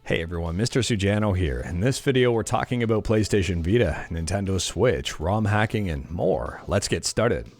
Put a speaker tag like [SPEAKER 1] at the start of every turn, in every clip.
[SPEAKER 1] Hey everyone, Mr. Sujano here. In this video we're talking about PlayStation Vita, Nintendo Switch, ROM hacking, and more. Let's get started.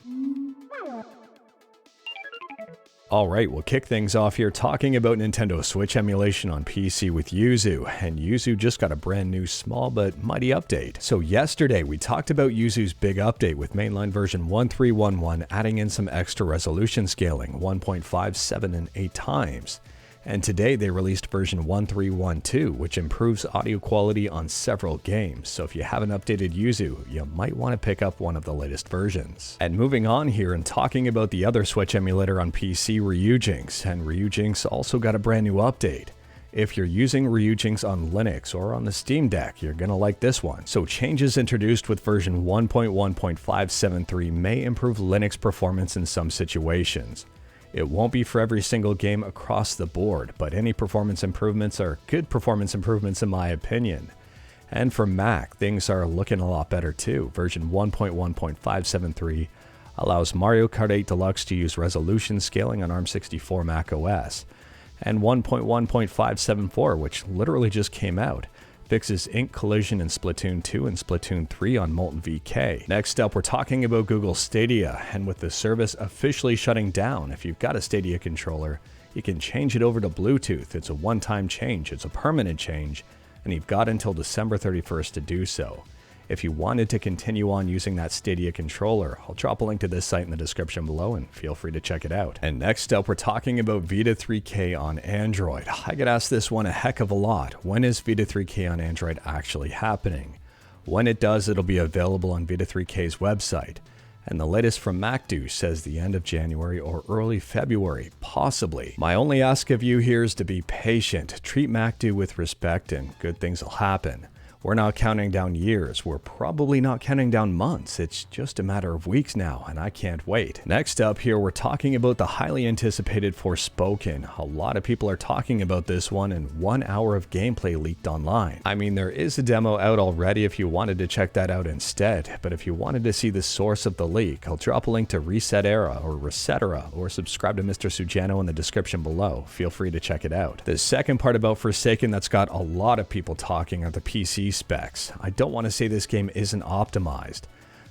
[SPEAKER 1] Alright, we'll kick things off here talking about Nintendo Switch emulation on PC with Yuzu, and Yuzu just got a brand new small but mighty update. So yesterday we talked about Yuzu's big update with mainline version 1311 adding in some extra resolution scaling, 1.57 and 8 times. And today they released version 1312, which improves audio quality on several games, so if you haven't updated Yuzu, you might want to pick up one of the latest versions. And moving on here and talking about the other Switch emulator on PC, Ryujinx, and Ryujinx also got a brand new update. If you're using Ryujinx on Linux or on the Steam Deck, you're gonna like this one. So changes introduced with version 1.1.573 may improve Linux performance in some situations. It won't be for every single game across the board, but any performance improvements are good performance improvements in my opinion. And for Mac, things are looking a lot better too. Version 1.1.573 allows Mario Kart 8 Deluxe to use resolution scaling on ARM64 Mac OS. And 1.1.574, which literally just came out, fixes ink collision in Splatoon 2 and Splatoon 3 on Molten VK. Next up, we're talking about Google Stadia, and with the service officially shutting down, if you've got a Stadia controller, you can change it over to Bluetooth. It's a one-time change, it's a permanent change, and you've got until December 31st to do so. If you wanted to continue on using that Stadia controller, I'll drop a link to this site in the description below and feel free to check it out. And next up, we're talking about Vita 3K on Android. I get asked this one a heck of a lot. When is Vita 3K on Android actually happening? When it does, it'll be available on Vita 3K's website. And the latest from MacDo says the end of January or early February, possibly. My only ask of you here is to be patient, treat MacDo with respect, and good things will happen. We're not counting down years, we're probably not counting down months, it's just a matter of weeks now, and I can't wait. Next up here, we're talking about the highly anticipated Forspoken. A lot of people are talking about this one, and 1 hour of gameplay leaked online. I mean, there is a demo out already if you wanted to check that out instead, but if you wanted to see the source of the leak, I'll drop a link to Resetera or Resetera, or subscribe to Mr. Sujano in the description below. Feel free to check it out. The second part about Forsaken that's got a lot of people talking are the PC specs. I don't want to say this game isn't optimized,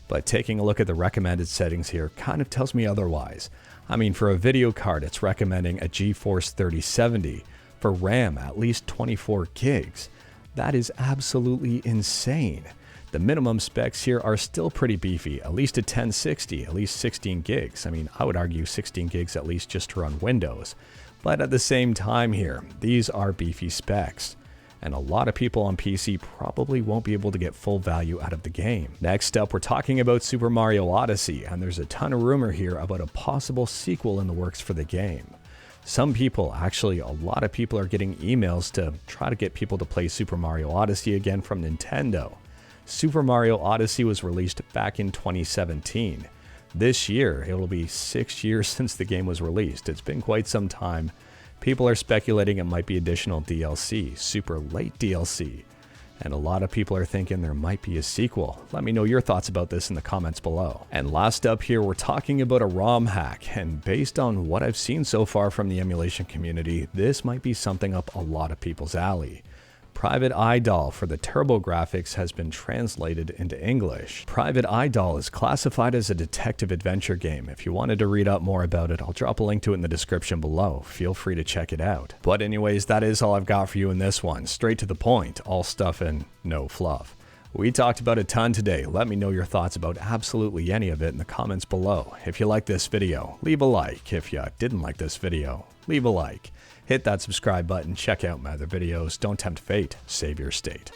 [SPEAKER 1] but taking a look at the recommended settings here kind of tells me otherwise. I mean, for a video card, it's recommending a GeForce 3070. For RAM, at least 24 gigs. That is absolutely insane. The minimum specs here are still pretty beefy, at least a 1060, at least 16 gigs. I mean, I would argue 16 gigs at least just to run Windows. But at the same time here, these are beefy specs, and a lot of people on PC probably won't be able to get full value out of the game. Next up, we're talking about Super Mario Odyssey, and there's a ton of rumor here about a possible sequel in the works for the game. Some people, actually a lot of people, are getting emails to try to get people to play Super Mario Odyssey again from Nintendo. Super Mario Odyssey was released back in 2017. This year, it'll be 6 years since the game was released. It's been quite some time. People are speculating it might be additional DLC, super late DLC, and a lot of people are thinking there might be a sequel. Let me know your thoughts about this in the comments below. And last up here, we're talking about a ROM hack, and based on what I've seen so far from the emulation community, this might be something up a lot of people's alley. Private Idol for the TurboGrafx has been translated into English. Private Idol is classified as a detective adventure game. If you wanted to read up more about it, I'll drop a link to it in the description below. Feel free to check it out. But anyways, that is all I've got for you in this one. Straight to the point, all stuff and no fluff. We talked about a ton today. Let me know your thoughts about absolutely any of it in the comments below. If you like this video, leave a like. If you didn't like this video, leave a like. Hit that subscribe button, check out my other videos. Don't tempt fate, save your state.